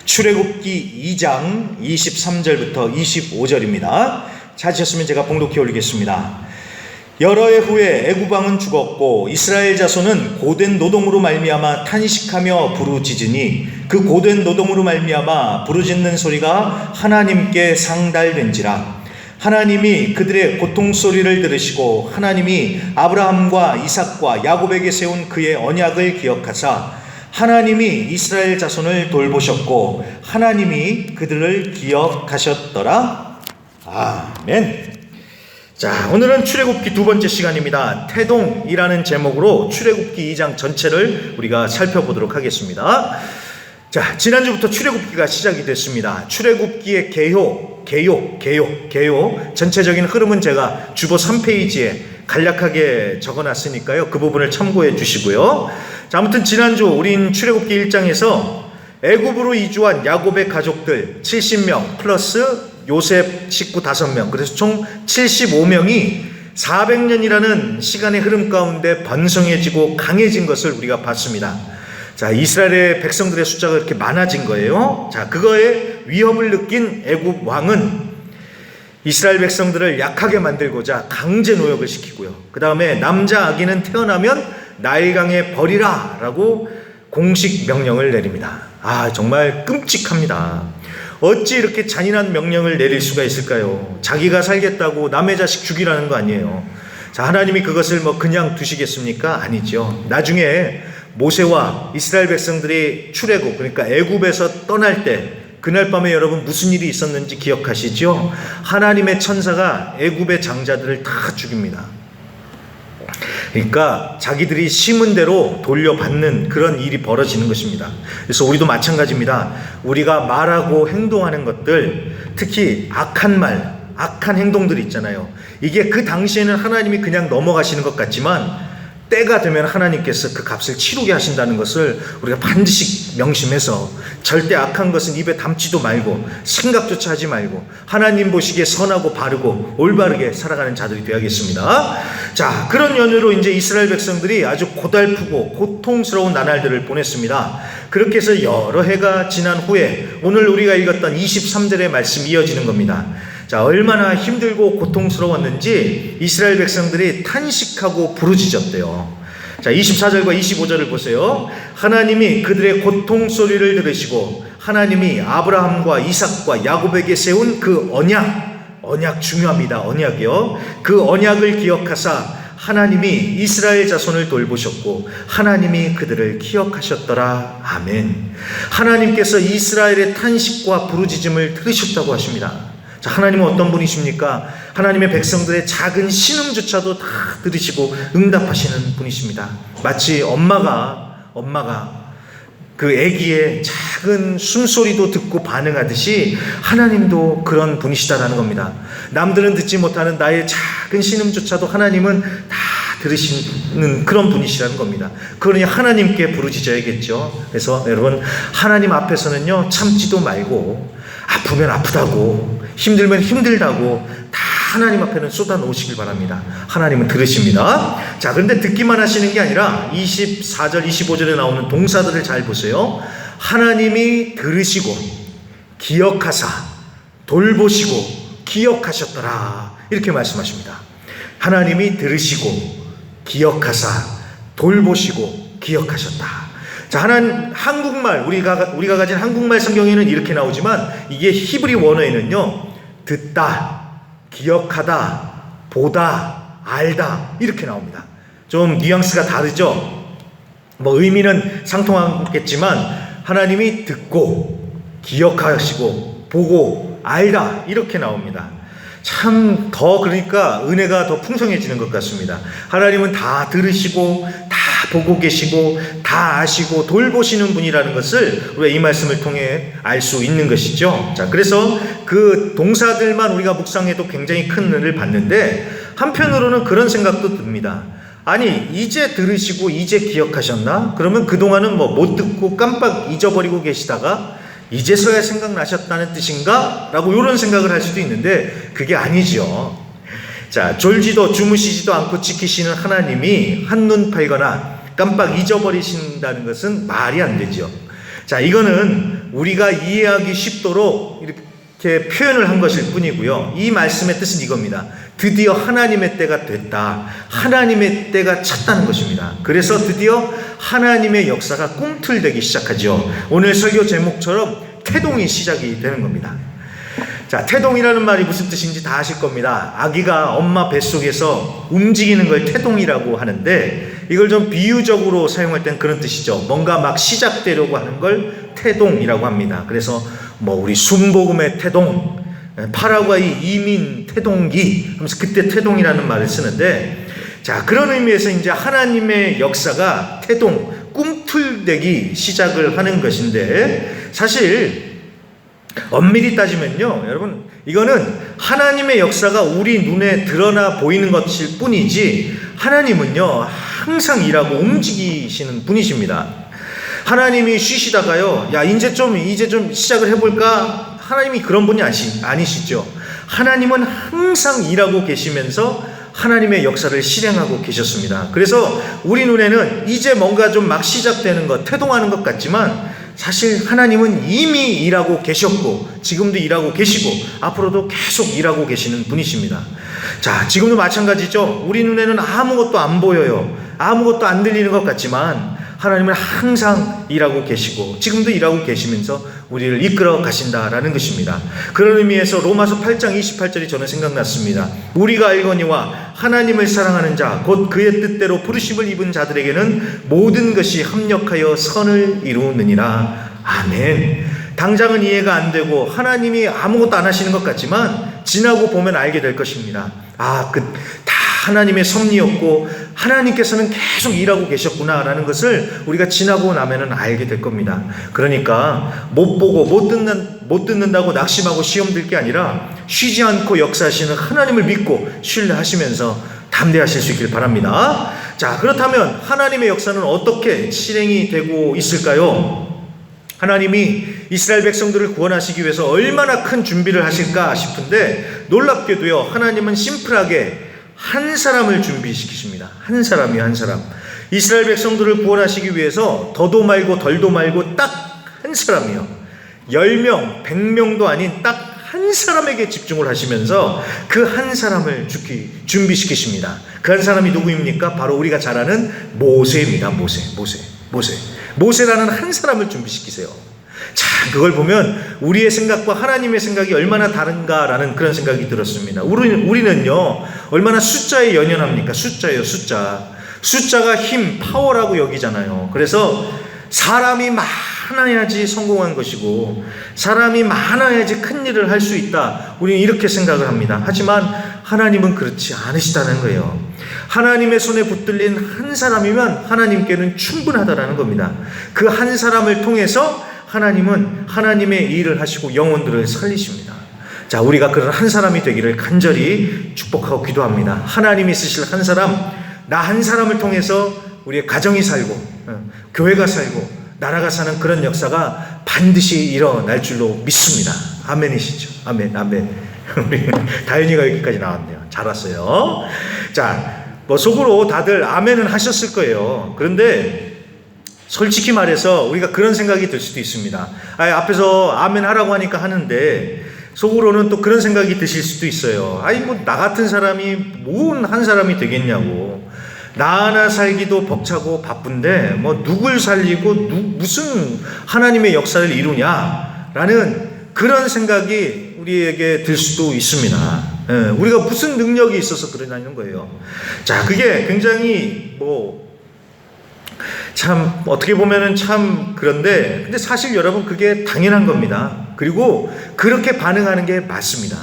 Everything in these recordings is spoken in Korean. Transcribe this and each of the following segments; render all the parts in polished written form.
출애굽기 2장 23절부터 25절입니다. 찾으셨으면 제가 봉독해 올리겠습니다. 여러 해 후에 애굽 왕은 죽었고 이스라엘 자손은 고된 노동으로 말미암아 탄식하며 부르짖으니 그 고된 노동으로 말미암아 부르짖는 소리가 하나님께 상달된지라. 하나님이 그들의 고통 소리를 들으시고 하나님이 아브라함과 이삭과 야곱에게 세운 그의 언약을 기억하사 하나님이 이스라엘 자손을 돌보셨고 하나님이 그들을 기억하셨더라. 아멘. 자, 오늘은 출애굽기 두 번째 시간입니다. 태동이라는 제목으로 출애굽기 2장 전체를 우리가 살펴보도록 하겠습니다. 자, 지난주부터 출애굽기가 시작이 됐습니다. 출애굽기의 개요 전체적인 흐름은 제가 주보 3페이지에 간략하게 적어놨으니까요, 그 부분을 참고해 주시고요. 자, 아무튼 지난주 우린 출애굽기 1장에서 애굽으로 이주한 야곱의 가족들 70명 플러스 요셉 식구 5명, 그래서 총 75명이 400년이라는 시간의 흐름 가운데 번성해지고 강해진 것을 우리가 봤습니다. 자, 이스라엘의 백성들의 숫자가 이렇게 많아진 거예요. 자, 그거에 위협을 느낀 애굽 왕은 이스라엘 백성들을 약하게 만들고자 강제 노역을 시키고요. 그 다음에 남자 아기는 태어나면 나일강에 버리라 라고 공식 명령을 내립니다. 아, 정말 끔찍합니다. 어찌 이렇게 잔인한 명령을 내릴 수가 있을까요? 자기가 살겠다고 남의 자식 죽이라는 거 아니에요. 자, 하나님이 그것을 그냥 두시겠습니까? 아니죠. 나중에 모세와 이스라엘 백성들이 출애굽, 그러니까 애굽에서 떠날 때 그날 밤에 여러분 무슨 일이 있었는지 기억하시죠? 하나님의 천사가 애굽의 장자들을 다 죽입니다. 그러니까 자기들이 심은 대로 돌려받는 그런 일이 벌어지는 것입니다. 그래서 우리도 마찬가지입니다. 우리가 말하고 행동하는 것들, 특히 악한 말, 악한 행동들 있잖아요. 이게 그 당시에는 하나님이 그냥 넘어가시는 것 같지만 때가 되면 하나님께서 그 값을 치르게 하신다는 것을 우리가 반드시 명심해서 절대 악한 것은 입에 담지도 말고 생각조차 하지 말고 하나님 보시기에 선하고 바르고 올바르게 살아가는 자들이 되어야겠습니다. 자, 그런 연유로 이제 이스라엘 백성들이 아주 고달프고 고통스러운 나날들을 보냈습니다. 그렇게 해서 여러 해가 지난 후에 오늘 우리가 읽었던 23절의 말씀이 이어지는 겁니다. 자, 얼마나 힘들고 고통스러웠는지 이스라엘 백성들이 탄식하고 부르짖었대요. 자, 24절과 25절을 보세요. 하나님이 그들의 고통 소리를 들으시고 하나님이 아브라함과 이삭과 야곱에게 세운 그 언약 중요합니다. 언약이요. 그 언약을 기억하사 하나님이 이스라엘 자손을 돌보셨고 하나님이 그들을 기억하셨더라. 아멘. 하나님께서 이스라엘의 탄식과 부르짖음을 들으셨다고 하십니다. 자, 하나님은 어떤 분이십니까? 하나님의 백성들의 작은 신음조차도 다 들으시고 응답하시는 분이십니다. 마치 엄마가 그 아기의 작은 숨소리도 듣고 반응하듯이 하나님도 그런 분이시다라는 겁니다. 남들은 듣지 못하는 나의 작은 신음조차도 하나님은 다 들으시는 그런 분이시라는 겁니다. 그러니 하나님께 부르짖어야겠죠. 그래서 여러분, 하나님 앞에서는요, 참지도 말고 아프면 아프다고 힘들면 힘들다고 다 하나님 앞에는 쏟아 놓으시길 바랍니다. 하나님은 들으십니다. 자, 그런데 듣기만 하시는 게 아니라 24절 25절에 나오는 동사들을 잘 보세요. 하나님이 들으시고 기억하사 돌보시고 기억하셨더라, 이렇게 말씀하십니다. 하나님이 들으시고 기억하사 돌보시고 기억하셨다. 자, 한국말, 우리가 가진 한국말 성경에는 이렇게 나오지만 이게 히브리 원어에는요, 듣다, 기억하다, 보다, 알다, 이렇게 나옵니다. 좀 뉘앙스가 다르죠? 의미는 상통하겠지만 하나님이 듣고 기억하시고 보고 알다, 이렇게 나옵니다. 참 그러니까 은혜가 더 풍성해지는 것 같습니다. 하나님은 다 들으시고 다 보고 계시고 다 아시고 돌보시는 분이라는 것을 우리가 이 말씀을 통해 알 수 있는 것이죠. 자, 그래서 그 동사들만 우리가 묵상해도 굉장히 큰 은혜를 받는데 한편으로는 그런 생각도 듭니다. 아니, 이제 들으시고 이제 기억하셨나? 그러면 그동안은 못 듣고 깜빡 잊어버리고 계시다가 이제서야 생각나셨다는 뜻인가? 라고 이런 생각을 할 수도 있는데 그게 아니죠. 자, 졸지도 주무시지도 않고 지키시는 하나님이 한눈 팔거나 깜빡 잊어버리신다는 것은 말이 안 되죠. 자, 이거는 우리가 이해하기 쉽도록 이렇게 표현을 한 것일 뿐이고요. 이 말씀의 뜻은 이겁니다. 드디어 하나님의 때가 됐다. 하나님의 때가 찼다는 것입니다. 그래서 드디어 하나님의 역사가 꿈틀대기 시작하죠. 오늘 설교 제목처럼 태동이 시작이 되는 겁니다. 자, 태동이라는 말이 무슨 뜻인지 다 아실 겁니다. 아기가 엄마 뱃속에서 움직이는 걸 태동이라고 하는데, 이걸 좀 비유적으로 사용할 땐 그런 뜻이죠. 뭔가 막 시작되려고 하는 걸 태동이라고 합니다. 그래서 우리 순복음의 태동, 파라과이 이민 태동기 하면서 그때 태동이라는 말을 쓰는데, 자, 그런 의미에서 이제 하나님의 역사가 태동, 꿈틀대기 시작을 하는 것인데, 사실 엄밀히 따지면요, 여러분, 이거는 하나님의 역사가 우리 눈에 드러나 보이는 것일 뿐이지, 하나님은요 항상 일하고 움직이시는 분이십니다. 하나님이 쉬시다가요, 야 이제 좀 시작을 해볼까? 하나님이 그런 분이 아니시죠. 하나님은 항상 일하고 계시면서 하나님의 역사를 실행하고 계셨습니다. 그래서 우리 눈에는 이제 뭔가 좀 막 시작되는 것, 태동하는 것 같지만, 사실 하나님은 이미 일하고 계셨고, 지금도 일하고 계시고, 앞으로도 계속 일하고 계시는 분이십니다. 자, 지금도 마찬가지죠. 우리 눈에는 아무것도 안 보여요. 아무것도 안 들리는 것 같지만, 하나님은 항상 일하고 계시고, 지금도 일하고 계시면서 우리를 이끌어 가신다라는 것입니다. 그런 의미에서 로마서 8장 28절이 저는 생각났습니다. 우리가 알거니와 하나님을 사랑하는 자, 곧 그의 뜻대로 부르심을 입은 자들에게는 모든 것이 합력하여 선을 이루느니라. 아멘. 당장은 이해가 안 되고 하나님이 아무것도 안 하시는 것 같지만, 지나고 보면 알게 될 것입니다. 다 하나님의 섭리였고 하나님께서는 계속 일하고 계셨구나라는 것을 우리가 지나고 나면은 알게 될 겁니다. 그러니까 못 보고 못 듣는다고 낙심하고 시험 들 게 아니라, 쉬지 않고 역사하시는 하나님을 믿고 신뢰하시면서 담대하실 수 있길 바랍니다. 자, 그렇다면 하나님의 역사는 어떻게 실행이 되고 있을까요? 하나님이 이스라엘 백성들을 구원하시기 위해서 얼마나 큰 준비를 하실까 싶은데, 놀랍게도요, 하나님은 심플하게 한 사람을 준비시키십니다. 한 사람이요, 한 사람. 이스라엘 백성들을 구원하시기 위해서 더도 말고 덜도 말고 딱 한 사람이요. 10명, 100명도 아닌 딱 한 사람에게 집중을 하시면서 그 한 사람을 준비시키십니다. 그 한 사람이 누구입니까? 바로 우리가 잘 아는 모세입니다. 모세라는 한 사람을 준비시키세요. 자, 그걸 보면 우리의 생각과 하나님의 생각이 얼마나 다른가라는 그런 생각이 들었습니다. 우리는요, 얼마나 숫자에 연연합니까? 숫자예요, 숫자. 숫자가 힘, 파워라고 여기잖아요. 그래서 사람이 많아야지 성공한 것이고, 사람이 많아야지 큰 일을 할 수 있다. 우리는 이렇게 생각을 합니다. 하지만 하나님은 그렇지 않으시다는 거예요. 하나님의 손에 붙들린 한 사람이면 하나님께는 충분하다라는 겁니다. 그 한 사람을 통해서 하나님은 하나님의 일을 하시고 영혼들을 살리십니다. 자, 우리가 그런 한 사람이 되기를 간절히 축복하고 기도합니다. 하나님이 쓰실 한 사람, 나 한 사람을 통해서 우리의 가정이 살고, 교회가 살고, 나라가 사는 그런 역사가 반드시 일어날 줄로 믿습니다. 아멘이시죠? 아멘. 우리 다현이가 여기까지 나왔네요. 잘 왔어요. 자, 속으로 다들 아멘은 하셨을 거예요. 그런데 솔직히 말해서 우리가 그런 생각이 들 수도 있습니다. 앞에서 아멘 하라고 하니까 하는데, 속으로는 또 그런 생각이 드실 수도 있어요. 나 같은 사람이 뭔 한 사람이 되겠냐고. 나 하나 살기도 벅차고 바쁜데 누굴 살리고 무슨 하나님의 역사를 이루냐라는 그런 생각이 우리에게 들 수도 있습니다. 우리가 무슨 능력이 있어서 그러냐는 거예요. 자, 그게 굉장히 참 어떻게 보면은 참 그런데, 근데 사실 여러분 그게 당연한 겁니다. 그리고 그렇게 반응하는 게 맞습니다.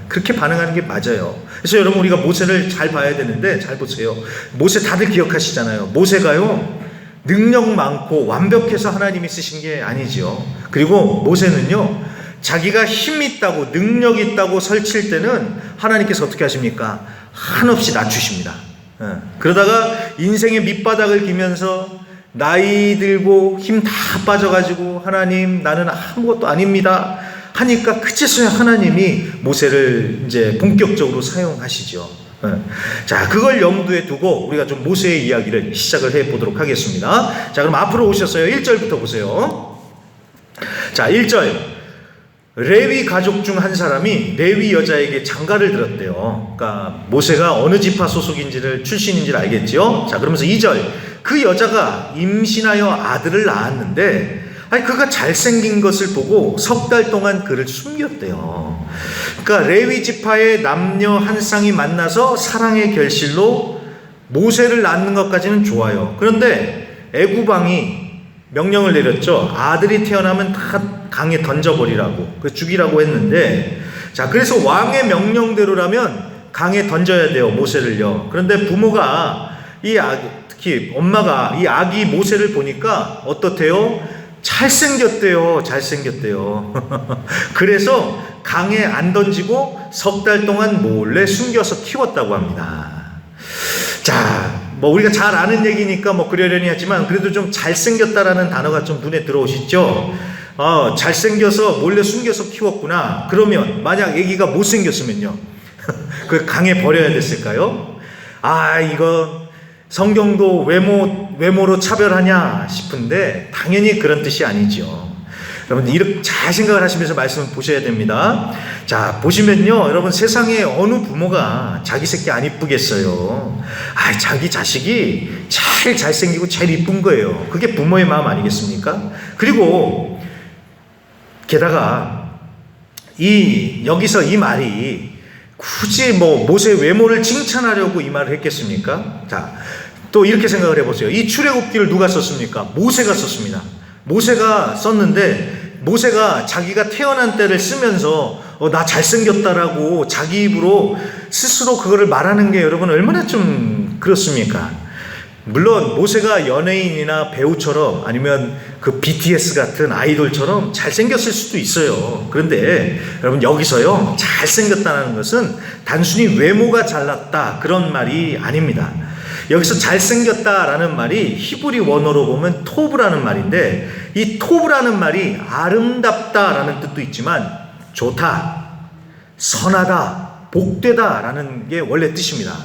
그렇게 반응하는 게 맞아요. 그래서 여러분 우리가 모세를 잘 봐야 되는데, 잘 보세요. 모세 다들 기억하시잖아요. 모세가요, 능력 많고 완벽해서 하나님이 쓰신 게 아니지요. 그리고 모세는요, 자기가 힘 있다고 능력 있다고 설칠 때는 하나님께서 어떻게 하십니까? 한없이 낮추십니다. 그러다가 인생의 밑바닥을 기면서 나이 들고 힘 다 빠져가지고, 하나님 나는 아무것도 아닙니다 하니까 그제서야 하나님이 모세를 이제 본격적으로 사용하시죠. 자, 그걸 염두에 두고 우리가 좀 모세의 이야기를 시작을 해 보도록 하겠습니다. 자, 그럼 앞으로 오셨어요. 1절부터 보세요. 자, 1절. 레위 가족 중 한 사람이 레위 여자에게 장가를 들었대요. 그러니까 모세가 어느 지파 소속인지를 출신인지를 알겠죠. 자, 그러면서 2절. 그 여자가 임신하여 아들을 낳았는데 그가 잘생긴 것을 보고 석 달 동안 그를 숨겼대요. 그러니까 레위 지파의 남녀 한 쌍이 만나서 사랑의 결실로 모세를 낳는 것까지는 좋아요. 그런데 애굽왕이 명령을 내렸죠. 아들이 태어나면 다 강에 던져버리라고, 죽이라고 했는데, 자, 그래서 왕의 명령대로라면 강에 던져야 돼요, 모세를요. 그런데 부모가 특히 엄마가 이 아기 모세를 보니까 어떻대요? 잘생겼대요. 그래서 강에 안 던지고 석 달 동안 몰래 숨겨서 키웠다고 합니다. 자, 우리가 잘 아는 얘기니까 그러려니 하지만 그래도 좀 잘생겼다라는 단어가 좀 눈에 들어오시죠? 잘생겨서 몰래 숨겨서 키웠구나. 그러면 만약 아기가 못생겼으면요? 그 강에 버려야 됐을까요? 이거 성경도 외모로 차별하냐 싶은데 당연히 그런 뜻이 아니죠. 여러분 이렇게 잘 생각을 하시면서 말씀을 보셔야 됩니다. 자, 보시면요, 여러분 세상에 어느 부모가 자기 새끼 안 이쁘겠어요? 자기 자식이 제일 잘생기고 제일 이쁜 거예요. 그게 부모의 마음 아니겠습니까? 그리고 게다가 여기서 이 말이 굳이 모세 외모를 칭찬하려고 이 말을 했겠습니까? 자, 또 이렇게 생각을 해보세요. 이 출애굽기를 누가 썼습니까? 모세가 썼습니다. 모세가 썼는데 모세가 자기가 태어난 때를 쓰면서 나 잘생겼다라고 자기 입으로 스스로 그거를 말하는 게 여러분 얼마나 좀 그렇습니까? 물론 모세가 연예인이나 배우처럼 아니면 그 BTS 같은 아이돌처럼 잘생겼을 수도 있어요. 그런데 여러분 여기서요, 잘생겼다는 것은 단순히 외모가 잘났다 그런 말이 아닙니다. 여기서 잘생겼다라는 말이 히브리 원어로 보면 토브라는 말인데, 이 토브라는 말이 아름답다라는 뜻도 있지만 좋다, 선하다, 복되다라는 게 원래 뜻입니다.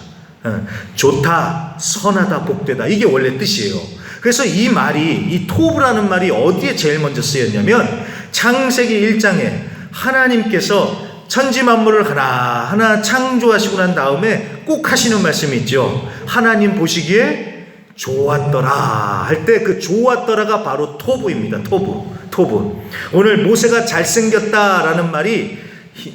좋다, 선하다, 복되다, 이게 원래 뜻이에요. 그래서 이 말이, 이 토브라는 말이 어디에 제일 먼저 쓰였냐면 창세기 1장에 하나님께서 천지 만물을 하나하나 창조하시고 난 다음에 꼭 하시는 말씀이 있죠. 하나님 보시기에 좋았더라 할 때 그 좋았더라가 바로 토브입니다. 토브. 오늘 모세가 잘생겼다라는 말이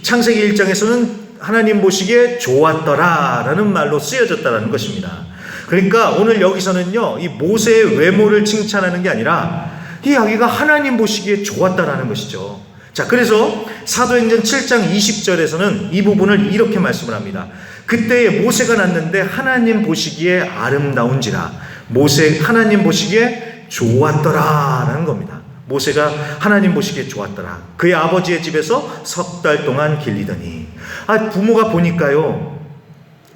창세기 1장에서는 하나님 보시기에 좋았더라라는 말로 쓰여졌다라는 것입니다. 그러니까 오늘 여기서는요, 이 모세의 외모를 칭찬하는 게 아니라 이 아기가 하나님 보시기에 좋았다라는 것이죠. 자, 그래서 사도행전 7장 20절에서는 이 부분을 이렇게 말씀을 합니다. 그때에 모세가 났는데 하나님 보시기에 아름다운지라, 하나님 보시기에 좋았더라라는 겁니다. 모세가 하나님 보시기에 좋았더라. 그의 아버지의 집에서 석 달 동안 길리더니. 부모가 보니까요,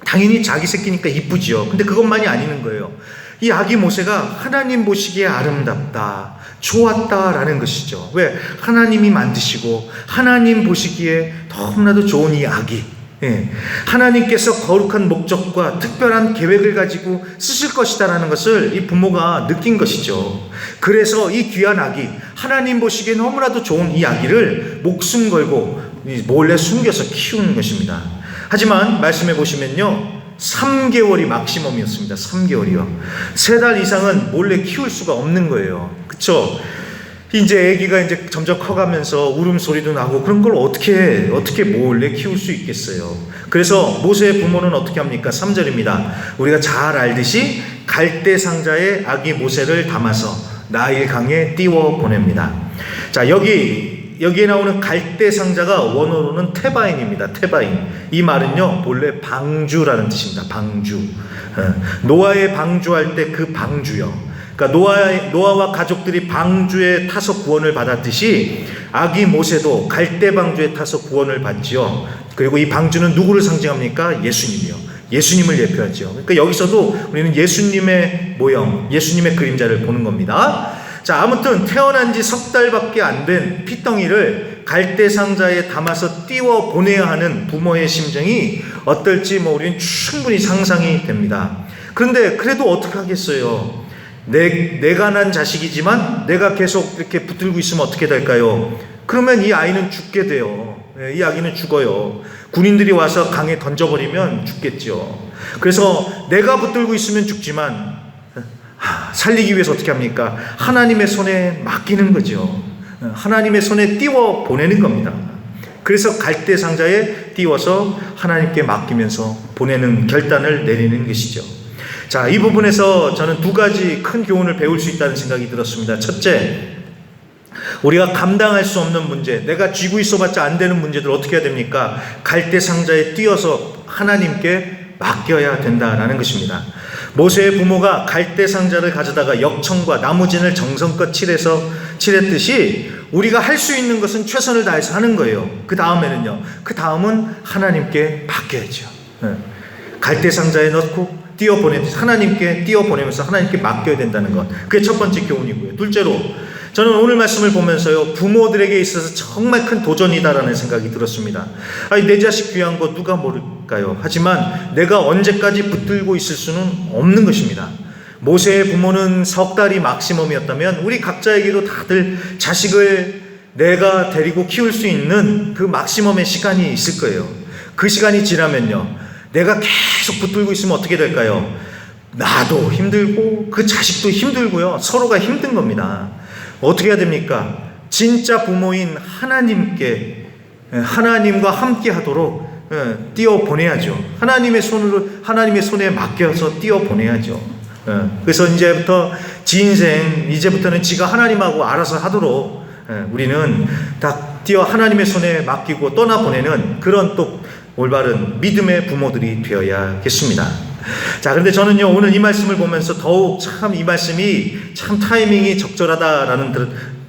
당연히 자기 새끼니까 이쁘지요. 근데 그것만이 아니는 거예요. 이 아기 모세가 하나님 보시기에 아름답다, 좋았다라는 것이죠. 왜? 하나님이 만드시고 하나님 보시기에 너무나도 좋은 이 아기, 하나님께서 거룩한 목적과 특별한 계획을 가지고 쓰실 것이다라는 것을 이 부모가 느낀 것이죠. 그래서 이 귀한 아기, 하나님 보시기에 너무나도 좋은 이 아기를 목숨 걸고 몰래 숨겨서 키우는 것입니다. 하지만 말씀해 보시면요, 3개월이 막시멈이었습니다. 3개월이요. 3달 이상은 몰래 키울 수가 없는 거예요. 그쵸? 이제 아기가 이제 점점 커가면서 울음소리도 나고 그런 걸 어떻게 몰래 키울 수 있겠어요. 그래서 모세의 부모는 어떻게 합니까? 3절입니다. 우리가 잘 알듯이 갈대 상자에 아기 모세를 담아서 나일 강에 띄워 보냅니다. 자, 여기에 나오는 갈대 상자가 원어로는 테바인입니다. 테바인. 이 말은요, 본래 방주라는 뜻입니다. 방주. 노아의 방주할 때 그 방주요. 그러니까 노아와 가족들이 방주에 타서 구원을 받았듯이 아기 모세도 갈대 방주에 타서 구원을 받지요. 그리고 이 방주는 누구를 상징합니까? 예수님이요. 예수님을 예표하죠. 그러니까 여기서도 우리는 예수님의 모형, 예수님의 그림자를 보는 겁니다. 자, 아무튼 태어난 지 석 달밖에 안 된 피덩이를 갈대 상자에 담아서 띄워 보내야 하는 부모의 심정이 어떨지 우리는 충분히 상상이 됩니다. 그런데 그래도 어떻게 하겠어요? 내가 난 자식이지만 내가 계속 이렇게 붙들고 있으면 어떻게 될까요? 그러면 이 아이는 죽게 돼요. 이 아기는 죽어요. 군인들이 와서 강에 던져버리면 죽겠죠. 그래서 내가 붙들고 있으면 죽지만 살리기 위해서 어떻게 합니까? 하나님의 손에 맡기는 거죠. 하나님의 손에 띄워 보내는 겁니다. 그래서 갈대 상자에 띄워서 하나님께 맡기면서 보내는 결단을 내리는 것이죠. 자, 이 부분에서 저는 두 가지 큰 교훈을 배울 수 있다는 생각이 들었습니다. 첫째, 우리가 감당할 수 없는 문제, 내가 쥐고 있어봤자 안 되는 문제들 어떻게 해야 됩니까? 갈대 상자에 띄어서 하나님께 맡겨야 된다라는 것입니다. 모세의 부모가 갈대 상자를 가져다가 역청과 나무진을 정성껏 칠했듯이 우리가 할 수 있는 것은 최선을 다해서 하는 거예요. 그 다음에는요, 그 다음은 하나님께 맡겨야죠. 갈대 상자에 넣고 하나님께 띄워보내면서 하나님께 맡겨야 된다는 것, 그게 첫 번째 교훈이고요. 둘째로, 저는 오늘 말씀을 보면서요, 부모들에게 있어서 정말 큰 도전이다라는 생각이 들었습니다. 아니, 내 자식 귀한 거 누가 모를까요? 하지만 내가 언제까지 붙들고 있을 수는 없는 것입니다. 모세의 부모는 석 달이 막시멈이었다면 우리 각자에게도 다들 자식을 내가 데리고 키울 수 있는 그 막시멈의 시간이 있을 거예요. 그 시간이 지나면요, 내가 계속 붙들고 있으면 어떻게 될까요? 나도 힘들고 그 자식도 힘들고요, 서로가 힘든 겁니다. 어떻게 해야 됩니까? 진짜 부모인 하나님과 함께 하도록 띄워 보내야죠. 하나님의 손에 맡겨서 띄워 보내야죠. 그래서 이제부터는 지가 하나님하고 알아서 하도록 우리는 다 하나님의 손에 맡기고 떠나보내는 그런 또 올바른 믿음의 부모들이 되어야겠습니다. 자, 그런데 저는요, 오늘 이 말씀을 보면서 더욱 참 이 말씀이 참 타이밍이 적절하다라는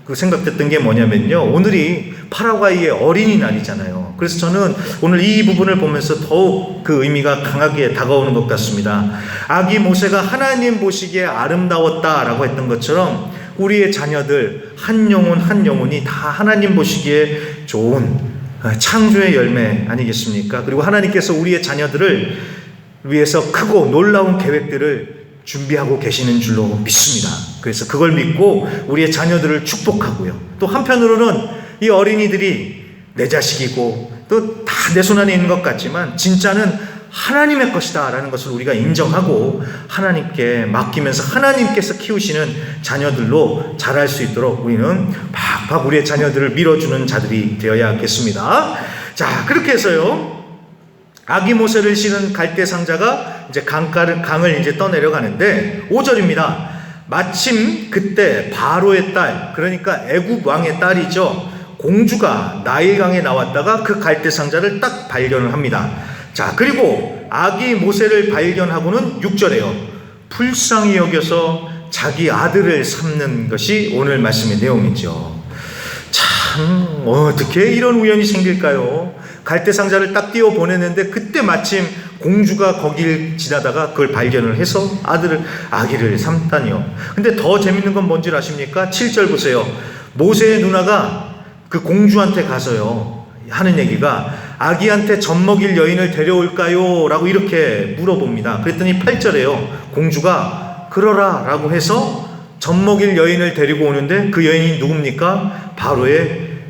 그 생각됐던 게 뭐냐면요, 오늘이 파라과이의 어린이날이잖아요. 그래서 저는 오늘 이 부분을 보면서 더욱 그 의미가 강하게 다가오는 것 같습니다. 아기 모세가 하나님 보시기에 아름다웠다라고 했던 것처럼 우리의 자녀들 한 영혼이 다 하나님 보시기에 좋은 창조의 열매 아니겠습니까? 그리고 하나님께서 우리의 자녀들을 위해서 크고 놀라운 계획들을 준비하고 계시는 줄로 믿습니다. 그래서 그걸 믿고 우리의 자녀들을 축복하고요, 또 한편으로는 이 어린이들이 내 자식이고 또 다 내 손 안에 있는 것 같지만 진짜는 하나님의 것이다 라는 것을 우리가 인정하고 하나님께 맡기면서 하나님께서 키우시는 자녀들로 자랄 수 있도록 우리는 팍팍 우리의 자녀들을 밀어주는 자들이 되어야겠습니다. 자, 그렇게 해서요, 아기 모세를 실은 갈대 상자가 이제 강을 이제 떠내려가는데 5절입니다. 마침 그때 바로의 딸, 그러니까 애굽 왕의 딸이죠, 공주가 나일강에 나왔다가 그 갈대 상자를 딱 발견을 합니다. 자, 그리고 아기 모세를 발견하고는 6절에요, 불쌍히 여겨서 자기 아들을 삼는 것이 오늘 말씀의 내용이죠. 참, 어떻게 이런 우연이 생길까요? 갈대 상자를 딱 띄워 보냈는데 그때 마침 공주가 거길 지나다가 그걸 발견을 해서 아기를 삼다니요. 근데 더 재밌는 건 뭔지 아십니까? 7절 보세요. 모세의 누나가 그 공주한테 가서요, 하는 얘기가 아기한테 젖 먹일 여인을 데려올까요? 라고 이렇게 물어봅니다. 그랬더니 8절에요, 공주가 그러라 라고 해서 젖 먹일 여인을 데리고 오는데 그 여인이 누굽니까?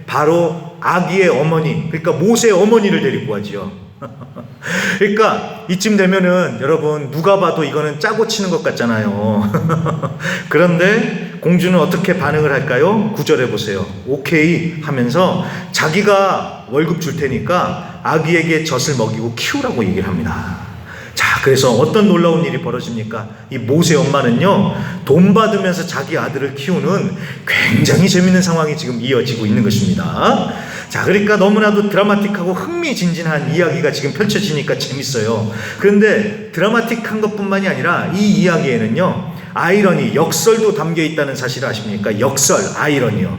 바로 아기의 어머니, 그러니까 모세의 어머니를 데리고 가지요. 그러니까 이쯤 되면은 여러분, 누가 봐도 이거는 짜고 치는 것 같잖아요. 그런데 공주는 어떻게 반응을 할까요? 9절에 보세요. 오케이 하면서 자기가 월급 줄 테니까 아기에게 젖을 먹이고 키우라고 얘기를 합니다. 자, 그래서 어떤 놀라운 일이 벌어집니까? 이 모세 엄마는요, 돈 받으면서 자기 아들을 키우는 굉장히 재밌는 상황이 지금 이어지고 있는 것입니다. 자, 그러니까 너무나도 드라마틱하고 흥미진진한 이야기가 지금 펼쳐지니까 재밌어요. 그런데 드라마틱한 것뿐만이 아니라 이 이야기에는요, 아이러니, 역설도 담겨 있다는 사실을 아십니까? 역설, 아이러니요.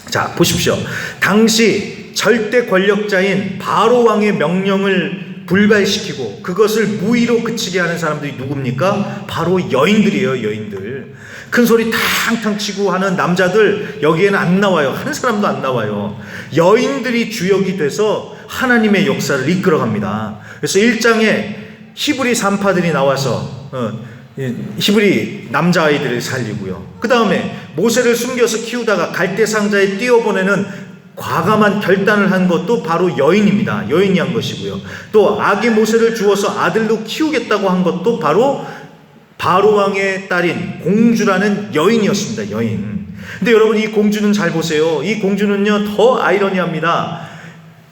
자, 보십시오. 당시 절대 권력자인 바로 왕의 명령을 불발시키고 그것을 무의로 그치게 하는 사람들이 누굽니까? 바로 여인들이에요, 여인들. 큰 소리 탕탕 치고 하는 남자들 여기에는 안 나와요. 한 사람도 안 나와요. 여인들이 주역이 돼서 하나님의 역사를 이끌어갑니다. 그래서 1장에 히브리 산파들이 나와서 히브리 남자아이들을 살리고요. 그 다음에 모세를 숨겨서 키우다가 갈대 상자에 띄워보내는 과감한 결단을 한 것도 바로 여인입니다. 여인이 한 것이고요. 또 아기 모세를 주어서 아들로 키우겠다고 한 것도 바로 바로 왕의 딸인 공주라는 여인이었습니다. 여인. 근데 여러분, 이 공주는 잘 보세요. 이 공주는요, 더 아이러니합니다.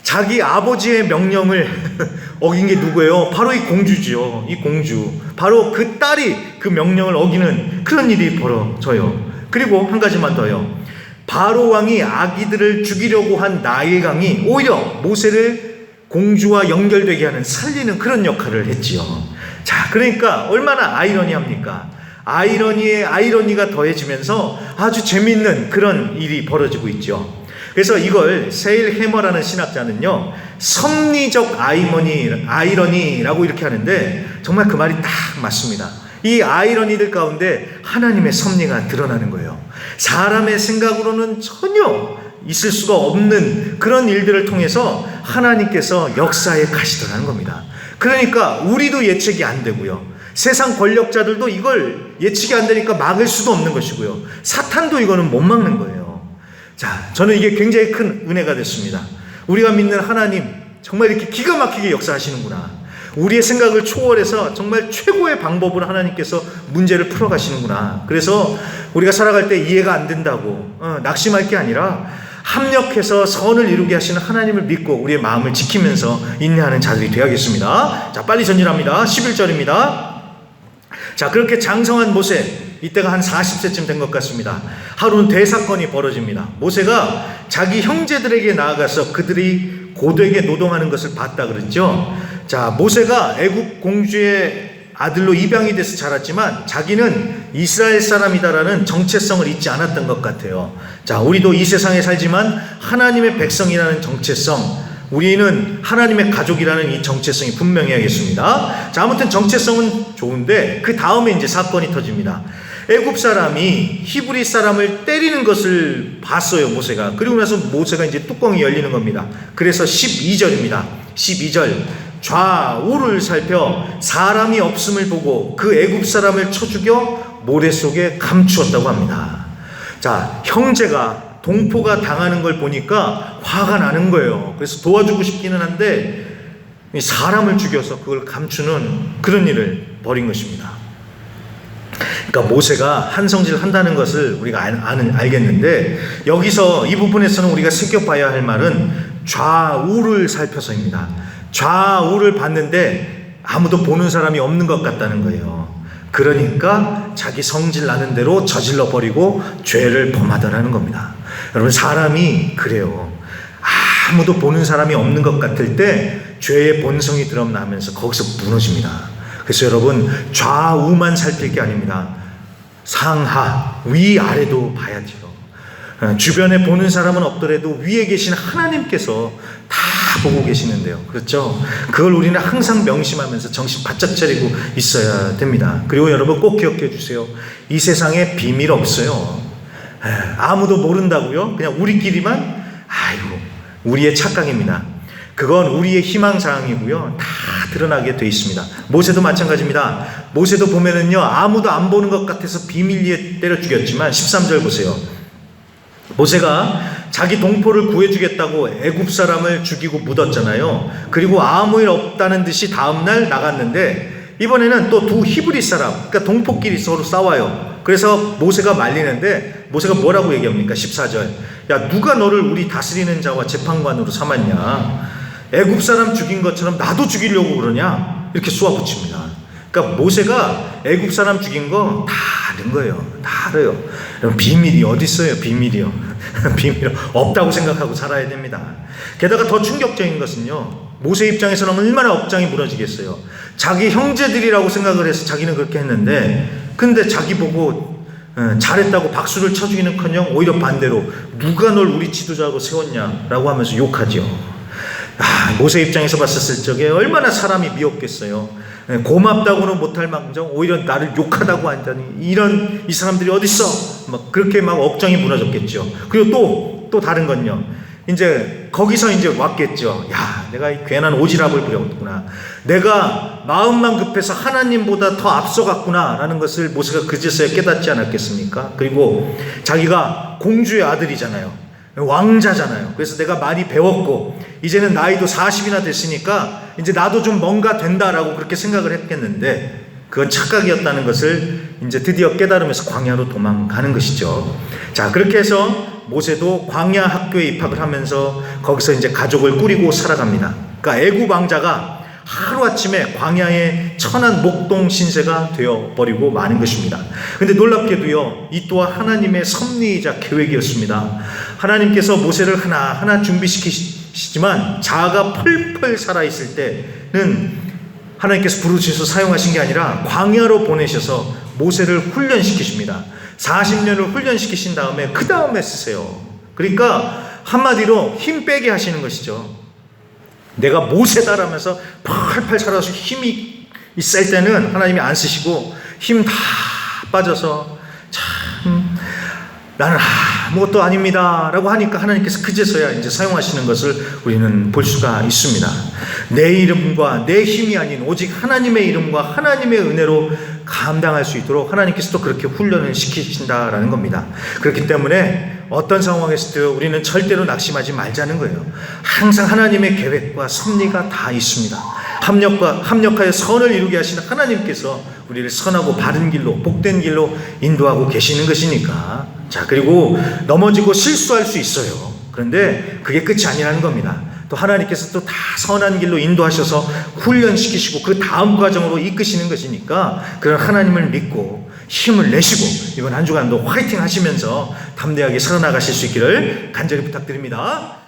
자기 아버지의 명령을 어긴 게 누구예요? 바로 이 공주지요. 이 공주. 바로 그 딸이 그 명령을 어기는 그런 일이 벌어져요. 그리고 한 가지만 더요. 바로 왕이 아기들을 죽이려고 한 나일강이 오히려 모세를 공주와 연결되게 하는, 살리는 그런 역할을 했지요. 자, 그러니까 얼마나 아이러니합니까? 아이러니에 아이러니가 더해지면서 아주 재미있는 그런 일이 벌어지고 있죠. 그래서 이걸 세일 해머라는 신학자는요, 섭리적 아이러니라고 이렇게 하는데, 정말 그 말이 딱 맞습니다. 이 아이러니들 가운데 하나님의 섭리가 드러나는 거예요. 사람의 생각으로는 전혀 있을 수가 없는 그런 일들을 통해서 하나님께서 역사에 가시더라는 겁니다. 그러니까 우리도 예측이 안 되고요, 세상 권력자들도 이걸 예측이 안 되니까 막을 수도 없는 것이고요, 사탄도 이거는 못 막는 거예요. 자, 저는 이게 굉장히 큰 은혜가 됐습니다. 우리가 믿는 하나님 정말 이렇게 기가 막히게 역사하시는구나. 우리의 생각을 초월해서 정말 최고의 방법으로 하나님께서 문제를 풀어가시는구나. 그래서 우리가 살아갈 때 이해가 안 된다고 낙심할 게 아니라 합력해서 선을 이루게 하시는 하나님을 믿고 우리의 마음을 지키면서 인내하는 자들이 되어야겠습니다. 자, 빨리 전진합니다. 11절입니다. 자, 그렇게 장성한 모세, 이때가 한 40세쯤 된 것 같습니다. 하루는 대사건이 벌어집니다. 모세가 자기 형제들에게 나아가서 그들이 고되게 노동하는 것을 봤다 그랬죠. 자, 모세가 애굽 공주의 아들로 입양이 돼서 자랐지만 자기는 이스라엘 사람이다라는 정체성을 잊지 않았던 것 같아요. 자, 우리도 이 세상에 살지만 하나님의 백성이라는 정체성, 우리는 하나님의 가족이라는 이 정체성이 분명해야겠습니다. 자, 아무튼 정체성은 좋은데 그 다음에 이제 사건이 터집니다. 애굽 사람이 히브리 사람을 때리는 것을 봤어요, 모세가. 그리고 나서 모세가 이제 뚜껑이 열리는 겁니다. 그래서 12절입니다. 12절. 좌우를 살펴 사람이 없음을 보고 그 애굽 사람을 쳐 죽여 모래 속에 감추었다고 합니다. 자, 형제가 동포가 당하는 걸 보니까 화가 나는 거예요. 그래서 도와주고 싶기는 한데 사람을 죽여서 그걸 감추는 그런 일을 벌인 것입니다. 그러니까 모세가 한성질 한다는 것을 우리가 알겠는데, 여기서 이 부분에서는 우리가 새겨봐야 할 말은 좌우를 살펴서입니다. 좌우를 봤는데 아무도 보는 사람이 없는 것 같다는 거예요. 그러니까 자기 성질 나는 대로 저질러 버리고 죄를 범하더라는 겁니다. 여러분, 사람이 그래요. 아무도 보는 사람이 없는 것 같을 때 죄의 본성이 드러나면서 거기서 무너집니다. 그래서 여러분, 좌우만 살필 게 아닙니다. 상하, 위아래도 봐야죠. 주변에 보는 사람은 없더라도 위에 계신 하나님께서 다 보고 계시는데요. 그렇죠? 그걸 우리는 항상 명심하면서 정신 바짝 차리고 있어야 됩니다. 그리고 여러분 꼭 기억해 주세요. 이 세상에 비밀 없어요. 아무도 모른다고요? 그냥 우리끼리만, 아이고, 우리의 착각입니다. 그건 우리의 희망사항이고요, 다 드러나게 돼 있습니다. 모세도 마찬가지입니다. 모세도 보면은요, 아무도 안 보는 것 같아서 비밀리에 때려 죽였지만 13절 보세요. 모세가 자기 동포를 구해주겠다고 애굽 사람을 죽이고 묻었잖아요. 그리고 아무 일 없다는 듯이 다음날 나갔는데, 이번에는 또 두 히브리 사람, 그러니까 동포끼리 서로 싸워요. 그래서 모세가 말리는데 모세가 뭐라고 얘기합니까? 14절. 야, 누가 너를 우리 다스리는 자와 재판관으로 삼았냐? 애굽 사람 죽인 것처럼 나도 죽이려고 그러냐? 이렇게 쏘아붙입니다. 그러니까 모세가 애굽 사람 죽인 거 다 아는 거예요. 다 알아요. 여러분, 비밀이 어디 있어요? 비밀이요. 비밀 없다고 생각하고 살아야 됩니다. 게다가 더 충격적인 것은요, 모세 입장에서는 얼마나 업장이 무너지겠어요. 자기 형제들이라고 생각을 해서 자기는 그렇게 했는데, 근데 자기 보고 잘했다고 박수를 쳐주기는커녕 오히려 반대로 누가 널 우리 지도자로 세웠냐라고 하면서 욕하죠. 모세 입장에서 봤었을 적에 얼마나 사람이 미웠겠어요. 고맙다고는 못할 망정 오히려 나를 욕하다고 한다니, 이 사람들이 어딨어? 막 그렇게 막 억장이 무너졌겠죠. 그리고 또 다른 건요, 이제 거기서 이제 왔겠죠. 야, 내가 이 괜한 오지랖을 부렸구나. 내가 마음만 급해서 하나님보다 더 앞서갔구나 라는 것을 모세가 그제서야 깨닫지 않았겠습니까? 그리고 자기가 공주의 아들이잖아요. 왕자잖아요. 그래서 내가 많이 배웠고 이제는 나이도 40이나 됐으니까 이제 나도 좀 뭔가 된다라고 그렇게 생각을 했겠는데, 그건 착각이었다는 것을 이제 드디어 깨달으면서 광야로 도망가는 것이죠. 자, 그렇게 해서 모세도 광야 학교에 입학을 하면서 거기서 이제 가족을 꾸리고 살아갑니다. 그러니까 애굽 왕자가 하루아침에 광야의 천한 목동 신세가 되어버리고 마는 것입니다. 근데 놀랍게도요, 이 또한 하나님의 섭리이자 계획이었습니다. 하나님께서 모세를 하나하나 준비시키시지만 자아가 펄펄 살아있을 때는 하나님께서 부르셔서 사용하신 게 아니라 광야로 보내셔서 모세를 훈련시키십니다. 40년을 훈련시키신 다음에 그 다음에 쓰세요. 그러니까 한마디로 힘 빼게 하시는 것이죠. 내가 모세다라면서 펄펄 살아서 힘이 셀 때는 하나님이 안 쓰시고 힘 다 빠져서 참 나는 아무것도 아닙니다 라고 하니까 하나님께서 그제서야 이제 사용하시는 것을 우리는 볼 수가 있습니다. 내 이름과 내 힘이 아닌 오직 하나님의 이름과 하나님의 은혜로 감당할 수 있도록 하나님께서 또 그렇게 훈련을 시키신다라는 겁니다. 그렇기 때문에 어떤 상황에서도 우리는 절대로 낙심하지 말자는 거예요. 항상 하나님의 계획과 섭리가 다 있습니다. 합력하여 선을 이루게 하시는 하나님께서 우리를 선하고 바른 길로, 복된 길로 인도하고 계시는 것이니까. 자, 그리고 넘어지고 실수할 수 있어요. 그런데 그게 끝이 아니라는 겁니다. 또 하나님께서 또 다 선한 길로 인도하셔서 훈련시키시고 그 다음 과정으로 이끄시는 것이니까 그런 하나님을 믿고 힘을 내시고 이번 한 주간도 화이팅 하시면서 담대하게 살아나가실 수 있기를 간절히 부탁드립니다.